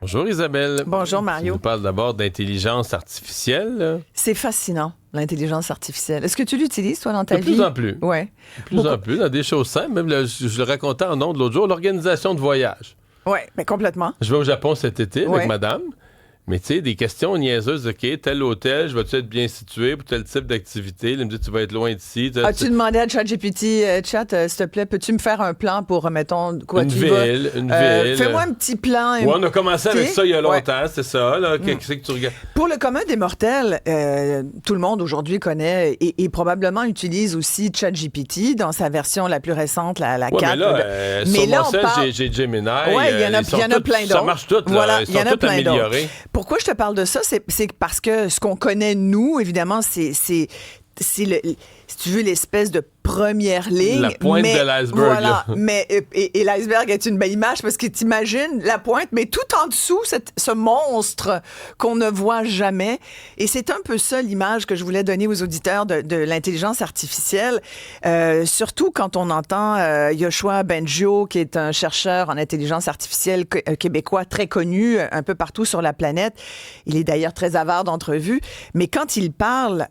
Bonjour Isabelle. Bonjour Mario. Tu nous parles d'abord d'intelligence artificielle. Là. C'est fascinant, l'intelligence artificielle. Est-ce que tu l'utilises, toi, dans ta vie? De plus en plus. Oui. De plus en plus, dans des choses simples. Même, là, je le racontais en ondes l'autre jour, l'organisation de voyage. Oui, mais complètement. Je vais au Japon cet été avec madame. Mais tu sais, des questions niaiseuses, OK, tel hôtel, je vais-tu être bien situé pour tel type d'activité? Il me dit, tu vas être loin d'ici. As-tu demandé à ChatGPT, s'il te plaît, peux-tu me faire un plan pour, mettons, quoi une tu ville, vas? Une ville. Fais-moi un petit plan. Ouais, on a commencé avec ça il y a longtemps, c'est ça. Là. Qu'est-ce que tu regardes? Pour le commun des mortels, tout le monde aujourd'hui connaît et probablement utilise aussi ChatGPT dans sa version la plus récente, la 4. Mais là, sur mon sel, j'ai Gemini. Oui, il y en a plein d'autres. Ça marche tout, là. Voilà, ils sont tous améliorés. Pourquoi je te parle de ça? C'est parce que ce qu'on connaît, nous, évidemment, c'est si tu veux, l'espèce de première ligne. La pointe de l'iceberg. Voilà, mais et l'iceberg est une belle image parce que t'imagines la pointe, mais tout en dessous, ce monstre qu'on ne voit jamais. Et c'est un peu ça l'image que je voulais donner aux auditeurs de l'intelligence artificielle, surtout quand on entend Yoshua Bengio, qui est un chercheur en intelligence artificielle québécois très connu un peu partout sur la planète. Il est d'ailleurs très avare d'entrevues, mais quand il parle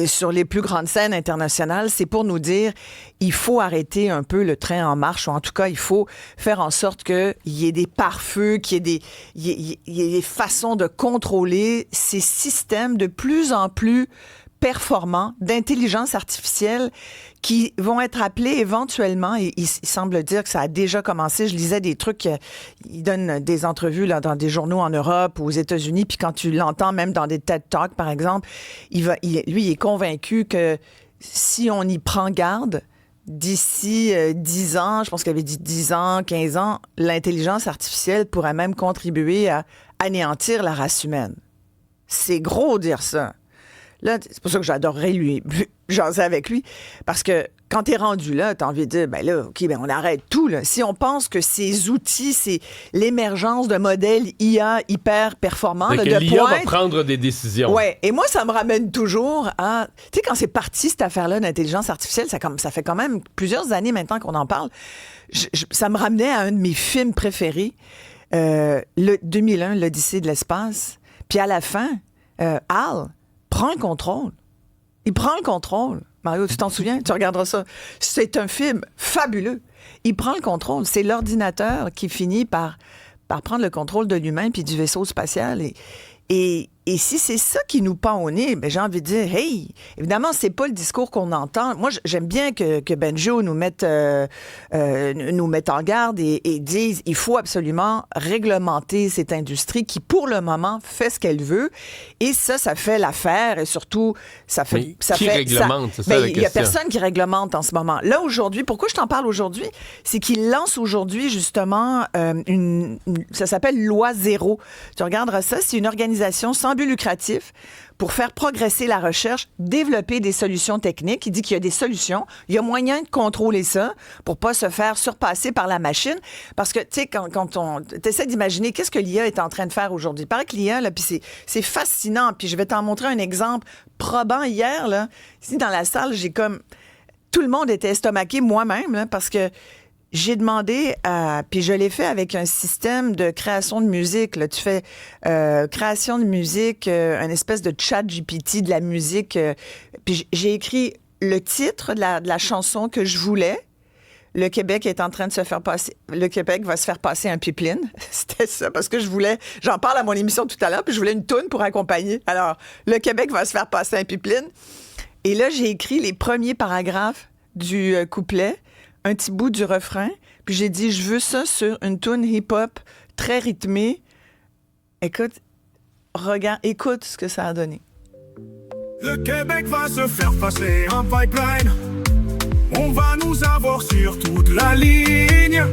sur les plus grandes scènes internationales, c'est pour nous dire il faut arrêter un peu le train en marche, ou en tout cas, il faut faire en sorte qu'il y ait des pare-feux, qu'il y ait des façons de contrôler ces systèmes de plus en plus performants d'intelligence artificielle qui vont être appelés éventuellement, et il semble dire que ça a déjà commencé. Je lisais des trucs, il donne des entrevues là, dans des journaux en Europe ou aux États-Unis, puis quand tu l'entends même dans des TED Talks, par exemple, lui, il est convaincu que si on y prend garde, d'ici 10 ans, je pense qu'il avait dit 10 ans, 15 ans, l'intelligence artificielle pourrait même contribuer à anéantir la race humaine. C'est gros dire ça. Là, c'est pour ça que j'adorerais jaser avec lui, parce que quand t'es rendu là, t'as envie de dire, ben là, OK, ben on arrête tout, là. Si on pense que ces outils, c'est l'émergence de modèles IA hyper performants, là, de l'IA pointe, va prendre des décisions. Ouais. Et moi, ça me ramène toujours à... Tu sais, quand c'est parti, cette affaire-là d'intelligence artificielle, ça fait quand même plusieurs années maintenant qu'on en parle. Ça me ramenait à un de mes films préférés, le 2001, l'Odyssée de l'espace. Puis à la fin, Hal prend le contrôle. Il prend le contrôle. Mario, tu t'en souviens? Tu regarderas ça. C'est un film fabuleux. Il prend le contrôle. C'est l'ordinateur qui finit par prendre le contrôle de l'humain puis du vaisseau spatial. Et si c'est ça qui nous pend au nez, ben j'ai envie de dire, hey, évidemment, c'est pas le discours qu'on entend. Moi, j'aime bien que Benjo nous mette en garde et dise, il faut absolument réglementer cette industrie qui, pour le moment, fait ce qu'elle veut. Et ça fait l'affaire et surtout, ça fait... Mais qui réglemente? C'est ça la question. Il y a personne qui réglemente en ce moment. Là, aujourd'hui, pourquoi je t'en parle aujourd'hui? C'est qu'il lance aujourd'hui, justement, ça s'appelle Loi Zéro. Tu regarderas ça, c'est une organisation sans but lucratif pour faire progresser la recherche, développer des solutions techniques. Il dit qu'il y a des solutions. Il y a moyen de contrôler ça pour pas se faire surpasser par la machine. Parce que, tu sais, quand on essaie d'imaginer qu'est-ce que l'IA est en train de faire aujourd'hui. Il paraît que l'IA, là, puis c'est fascinant. Puis je vais t'en montrer un exemple probant hier, là. Ici, dans la salle, j'ai comme... Tout le monde était estomaqué, moi-même, là, parce que j'ai demandé puis je l'ai fait avec un système de création de musique. Là. Tu fais création de musique, une espèce de chat GPT de la musique. Puis j'ai écrit le titre de la chanson que je voulais. Le Québec est en train de se faire passer... Le Québec va se faire passer un pipeline. C'était ça, parce que j'en parle à mon émission tout à l'heure, puis je voulais une toune pour accompagner. Alors, le Québec va se faire passer un pipeline. Et là, j'ai écrit les premiers paragraphes du couplet, un petit bout du refrain, puis j'ai dit, je veux ça sur une toune hip-hop très rythmée. Écoute, regarde, écoute ce que ça a donné. Le Québec va se faire passer un pipeline. On va nous avoir sur toute la ligne.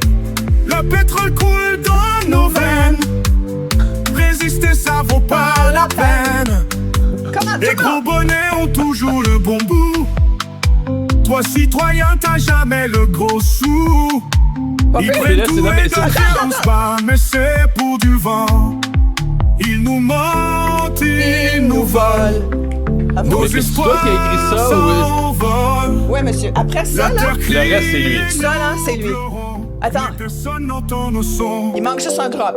Le pétrole coule dans nos veines. Résister, ça vaut pas la peine. Les gros bonnets ont toujours le bon bout. Toi, citoyen, t'as jamais le gros sou. Ils prennent tout et de se bat, mais c'est pour du vent. Ils nous mentent, ils nous volent. Nos espoirs qui a écrit ça s'envolent. Oui, monsieur. Après ça, là, le reste, c'est lui. Ça, là, c'est lui. Attends. Il manque juste un drop.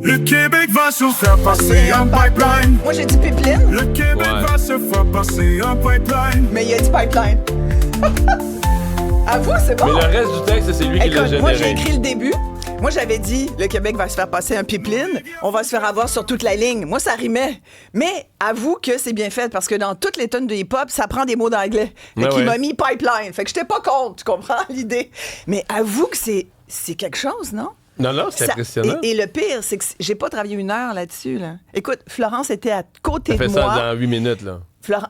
Le Québec va se faire passer un pipeline. Moi, j'ai dit pipeline. Le Québec va se faire passer un pipeline. Mais il a dit pipeline. Avoue, c'est bon. Mais le reste du texte, c'est lui qui l'a généré. Moi, j'ai écrit le début. Moi, j'avais dit, le Québec va se faire passer un pipeline. On va se faire avoir sur toute la ligne. Moi, ça rimait. Mais avoue que c'est bien fait parce que dans toutes les tonnes de hip-hop, ça prend des mots d'anglais. Fait qu'il m'a mis pipeline. Fait que j'étais pas contre, tu comprends l'idée. Mais avoue que c'est quelque chose, non? Non, c'est impressionnant. Et le pire, c'est que j'ai pas travaillé 1 heure là-dessus. Là. Écoute, Florence était à côté de moi. Ça fait ça dans 8 minutes, là.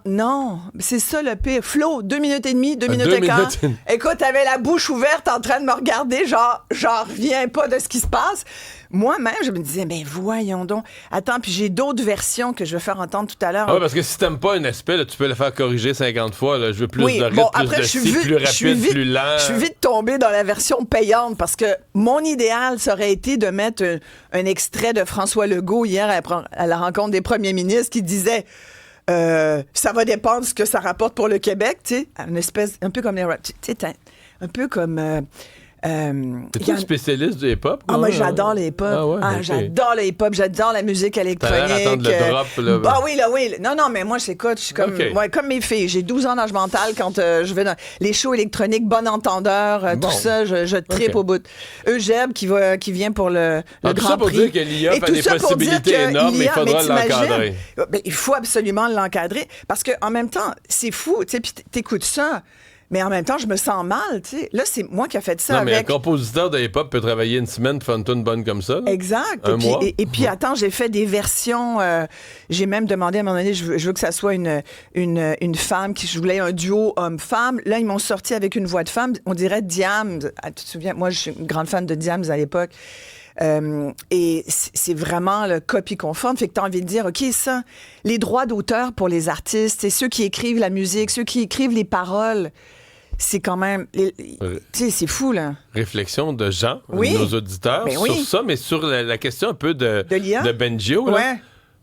Non, c'est ça le pire. Flo, 2 minutes et demie, 2 minutes et quart. Écoute, t'avais la bouche ouverte en train de me regarder, genre, j'en reviens pas de ce qui se passe. Moi-même, je me disais, mais voyons donc. Attends, puis j'ai d'autres versions que je vais faire entendre tout à l'heure. Ah ouais, parce que si t'aimes pas un aspect, là, tu peux le faire corriger 50 fois. Là. Je veux plus de rythme, plus de style, plus rapide, plus lent. Je suis vite tombée dans la version payante parce que mon idéal, ça aurait été de mettre un extrait de François Legault hier à la rencontre des premiers ministres qui disait... ça va dépendre de ce que ça rapporte pour le Québec, tu sais, une espèce, un peu comme les rap, tu sais, un peu comme... T'es-tu un spécialiste du hip-hop? Ah, moi, j'adore les hip-hop. Ah, ouais, okay. J'adore le hip-hop, j'adore la musique électronique. T'as l'air d'attendre le drop, là. Ah oui, là, oui. Non, mais moi, j'écoute, je suis comme, comme mes filles. J'ai 12 ans d'âge mental quand je vais dans les shows électroniques, bon entendeur, tout ça, je trippe au bout. Eugèbe qui vient pour le Grand Prix. Tout ça pour dire que l'IA fait des possibilités énormes, mais il faudra l'encadrer. Il faut absolument l'encadrer parce qu'en même temps, c'est fou, tu sais, puis t'écoutes ça. Mais en même temps, je me sens mal, tu sais. Là, c'est moi qui a fait ça non, mais un compositeur de hip-hop peut travailler une semaine pour faire une tune bonne comme ça. Là. Exact. Un mois. Et puis, attends, j'ai fait des versions... j'ai même demandé à un moment donné, je veux que ça soit une femme, je voulais un duo homme-femme. Là, ils m'ont sorti avec une voix de femme. On dirait Diams. Ah, tu te souviens? Moi, je suis une grande fan de Diams à l'époque. Et c'est vraiment le copie conforme. Fait que t'as envie de dire, OK, ça, les droits d'auteur pour les artistes, c'est ceux qui écrivent la musique, ceux qui écrivent les paroles... C'est quand même... Tu sais, c'est fou, là. Réflexion de gens, nos auditeurs, sur ça, mais sur la question un peu de Bengio. Là.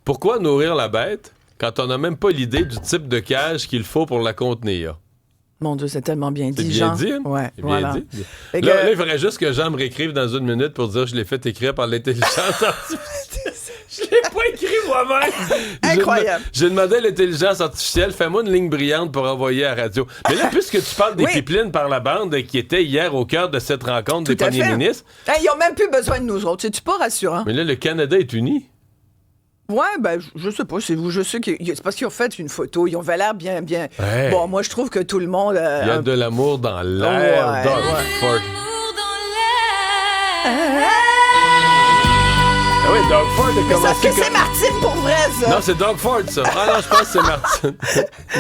Pourquoi nourrir la bête quand on n'a même pas l'idée du type de cage qu'il faut pour la contenir? Mon Dieu, c'est tellement bien dit, Jean. C'est bien dit, Ouais, c'est bien dit. Là, il faudrait juste que Jean me réécrive dans 1 minute pour dire que je l'ai fait écrire par l'intelligence artificielle. Je l'ai pas écrit moi-même. Incroyable. J'ai demandé à l'intelligence artificielle, fais-moi une ligne brillante pour envoyer à la radio. Mais là, puisque tu parles des pipelines par la bande qui étaient hier au cœur de cette rencontre des premiers ministres... Ils n'ont même plus besoin de nous autres. C'est-tu pas rassurant? Mais là, le Canada est uni. Ouais, ben, je sais pas, c'est vous. Je sais que c'est parce qu'ils ont fait une photo, ils ont l'air bien. Ouais. Bon, moi, je trouve que tout le monde. Il y a de l'amour dans l'air. Ouais. Ah oui, Doug Ford a commencé. Est-ce que c'est Martine pour vrai, ça? Non, c'est Doug Ford, ça. Ah non, je pense que c'est Martine.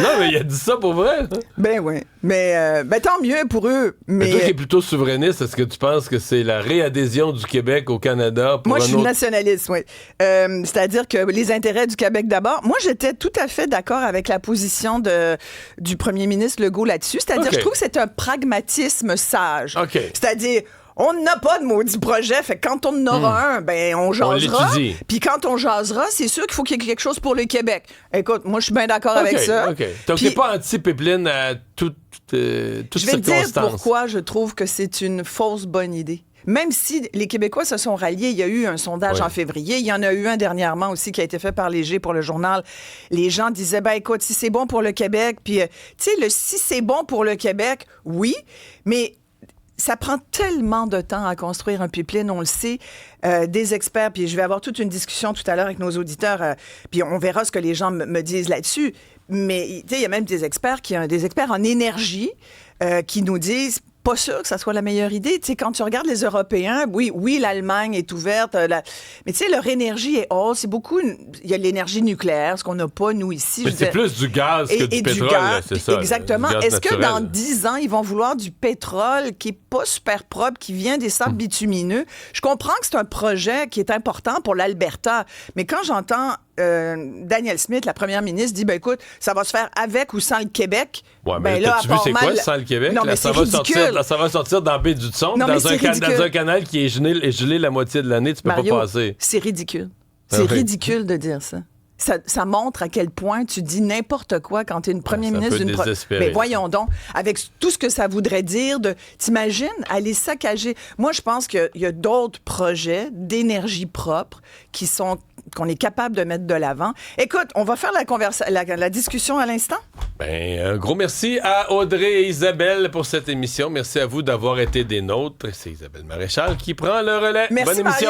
Non, mais il a dit ça pour vrai. Hein? Ben oui. Mais tant mieux pour eux. Mais toi qui es plutôt souverainiste, est-ce que tu penses que c'est la réadhésion du Québec au Canada pour moi, je suis nationaliste, oui. C'est-à-dire que les intérêts du Québec d'abord. Moi, j'étais tout à fait d'accord avec la position du premier ministre Legault là-dessus. C'est-à-dire, je trouve que c'est un pragmatisme sage. C'est-à-dire, on n'a pas de maudit projet, fait que quand on en aura un, ben on jasera. Puis quand on jasera, c'est sûr qu'il faut qu'il y ait quelque chose pour le Québec. Écoute, moi je suis bien d'accord avec ça. Donc t'es pas anti-pipeline à toute circonstance. Je vais te dire pourquoi je trouve que c'est une fausse bonne idée. Même si les Québécois se sont ralliés, il y a eu un sondage en février, il y en a eu un dernièrement aussi qui a été fait par Léger pour le journal. Les gens disaient, ben écoute, si c'est bon pour le Québec, puis tu sais, si c'est bon pour le Québec, oui, mais ça prend tellement de temps à construire un pipeline, on le sait, des experts, puis je vais avoir toute une discussion tout à l'heure avec nos auditeurs, puis on verra ce que les gens me disent là-dessus. Mais il y a même des experts en énergie qui nous disent pas sûr que ça soit la meilleure idée. Tu sais, quand tu regardes les Européens, oui, l'Allemagne est ouverte, mais tu sais, leur énergie est haute. C'est beaucoup... Il y a l'énergie nucléaire, ce qu'on n'a pas, nous, ici. Mais c'est plus du gaz que du pétrole, là, c'est ça. Exactement. Est-ce que dans 10 ans, ils vont vouloir du pétrole qui est pas super propre, qui vient des sables bitumineux? Je comprends que c'est un projet qui est important pour l'Alberta, mais quand j'entends Danielle Smith, la première ministre, dit, ben écoute, ça va se faire avec ou sans le Québec. Ouais, mais là, tu vu c'est quoi sans le Québec? Non, là, mais ça va sortir dans Baie du Tson, dans un canal qui est gelé la moitié de l'année, tu peux pas passer. C'est ridicule. C'est ridicule de dire ça. Ça montre à quel point tu dis n'importe quoi quand tu es une première ministre d'une Mais voyons donc, avec tout ce que ça voudrait dire, t'imagines aller saccager. Moi, je pense qu'il y a d'autres projets d'énergie propre qu'on est capable de mettre de l'avant. Écoute, on va faire la discussion à l'instant. Un gros merci à Audrey et Isabelle pour cette émission. Merci à vous d'avoir été des nôtres. C'est Isabelle Maréchal qui prend le relais. Merci, Bonne émission. Mario.